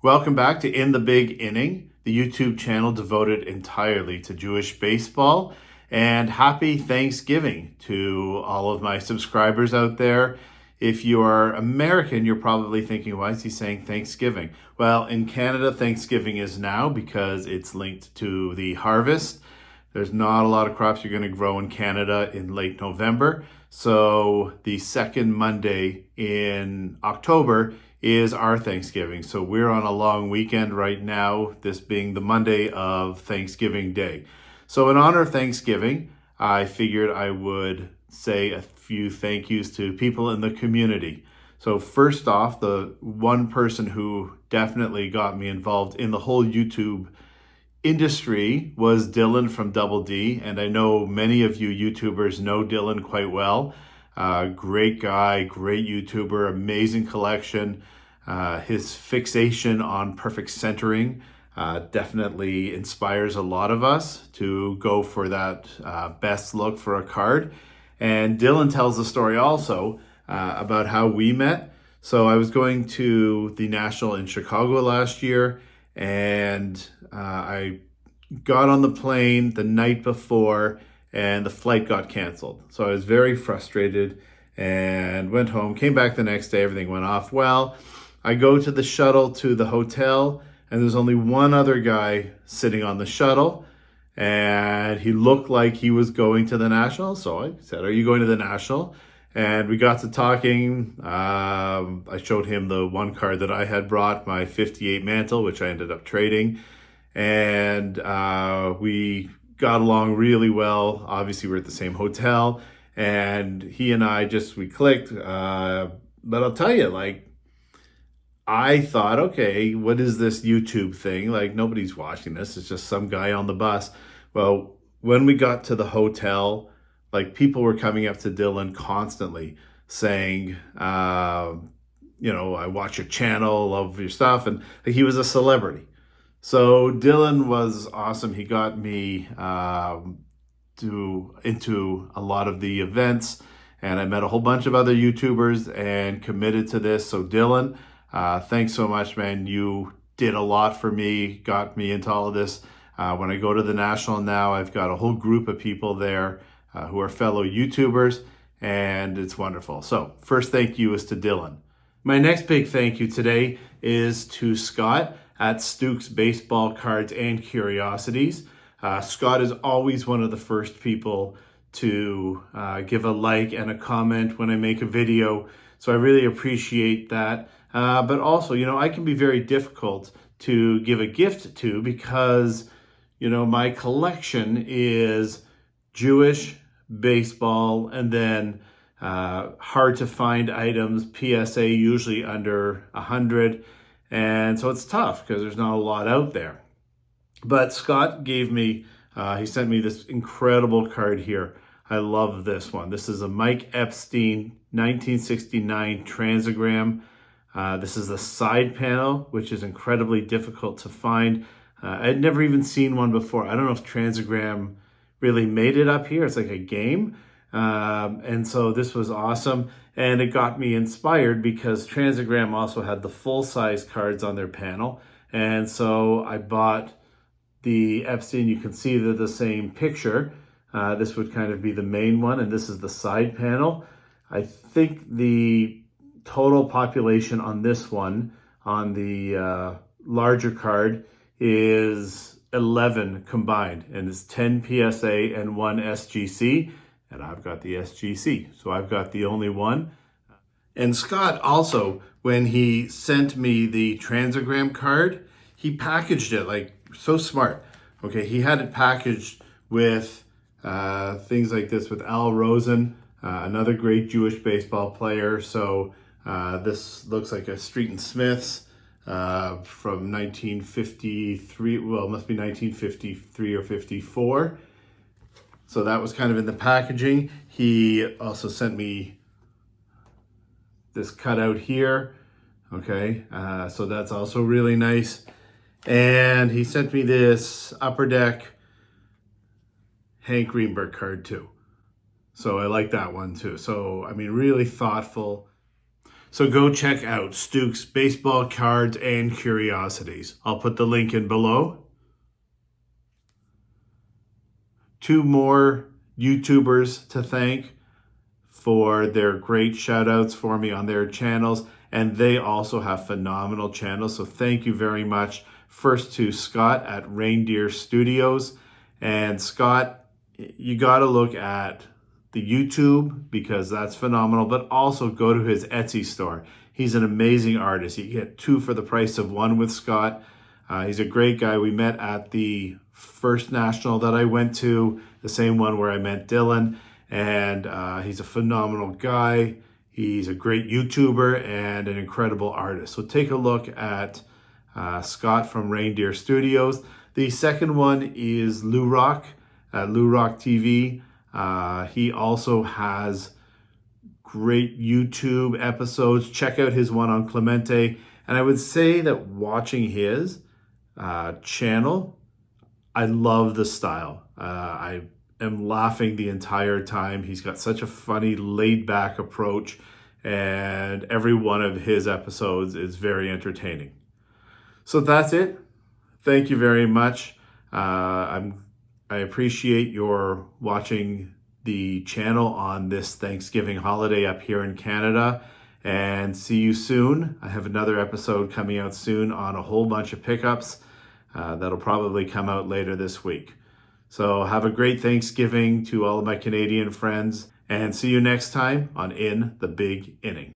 Welcome back to In the Big Inning, the YouTube channel devoted entirely to Jewish baseball. And happy Thanksgiving to all of my subscribers out there. If you are American, you're probably thinking, why is he saying Thanksgiving? Well, in Canada, Thanksgiving is now because it's linked to the harvest. There's not a lot of crops you're going to grow in Canada in late November. So the second Monday in October is our Thanksgiving. So we're on a long weekend right now, this being the Monday of Thanksgiving Day. So in honor of Thanksgiving, I figured I would say a few thank yous to people in the community. So first off, the one person who definitely got me involved in the whole YouTube industry was Dylan from Double D, and I know many of you YouTubers know Dylan quite well. Great guy, great YouTuber, amazing collection. His fixation on perfect centering definitely inspires a lot of us to go for that best look for a card. And Dylan tells the story also about how we met. So I was going to the National in Chicago last year, and I got on the plane the night before and the flight got canceled. So I was very frustrated and went home, came back the next day, everything went off well. I go to the shuttle to the hotel and there's only one other guy sitting on the shuttle and he looked like he was going to the National. So I said, "Are you going to the National?" And we got to talking. I showed him the one card that I had brought, my 58 Mantle, which I ended up trading. And we got along really well. Obviously, we're at the same hotel. And he and I we clicked. But I'll tell you, I thought, okay, what is this YouTube thing? Nobody's watching this. It's just some guy on the bus. Well, when we got to the hotel, people were coming up to Dylan constantly saying, I watch your channel, love your stuff. And he was a celebrity. So Dylan was awesome. He got me into a lot of the events, and I met a whole bunch of other YouTubers and committed to this. So Dylan, thanks so much, man. You did a lot for me, got me into all of this. When I go to the National now, I've got a whole group of people there who are fellow YouTubers, and it's wonderful. So first thank you is to Dylan. My next big thank you today is to Scott at Stooks Baseball Cards and Curiosities. Scott is always one of the first people to give a like and a comment when I make a video. So I really appreciate that. But also, I can be very difficult to give a gift to because, my collection is Jewish baseball and then hard to find items, PSA usually under 100. And so it's tough because there's not a lot out there. But Scott gave me, he sent me this incredible card here. I love this one. This is a Mike Epstein 1969 Transagram. This is the side panel, which is incredibly difficult to find. I'd never even seen one before. I don't know if Transagram really made it up here. It's like a game. And so this was awesome. And it got me inspired because Transagram also had the full-size cards on their panel. And so I bought the Epstein. You can see they're the same picture. This would kind of be the main one, and this is the side panel. I think the total population on this one, on the larger card, is 11 combined, and it's 10 PSA and 1 SGC. And I've got the SGC, so I've got the only one. And Scott also, when he sent me the Transagram card, he packaged it so smart. Okay, he had it packaged with things like this with Al Rosen, another great Jewish baseball player. So this looks like a Street and Smiths from 1953. Well, it must be 1953 or 54. So that was kind of in the packaging. He also sent me this cutout here. Okay, so that's also really nice. And he sent me this Upper Deck Hank Greenberg card too. So I like that one too. So, really thoughtful. So go check out Stuke's Baseball Cards and Curiosities. I'll put the link in below. 2 more YouTubers to thank for their great shout outs for me on their channels, and they also have phenomenal channels, so thank you very much. First to Scott at Reindeer Studios. And Scott, you got to look at the YouTube because that's phenomenal, but also go to his Etsy store. He's an amazing artist. You get 2 for the price of 1 with Scott. He's a great guy. We met at the first national that I went to, the same one where I met Dylan, and he's a phenomenal guy. He's a great YouTuber and an incredible artist. So take a look at Scott from Reindeer Studios. The second one is Lou Rock at Lou Rock TV. He also has great YouTube episodes. Check out his one on Clemente. And I would say that watching his channel, I love the style. I am laughing the entire time. He's got such a funny, laid-back approach, and every one of his episodes is very entertaining. So that's it. Thank you very much. I appreciate your watching the channel on this Thanksgiving holiday up here in Canada, and see you soon. I have another episode coming out soon on a whole bunch of pickups that'll probably come out later this week. So have a great Thanksgiving to all of my Canadian friends, and see you next time on In the Big Inning.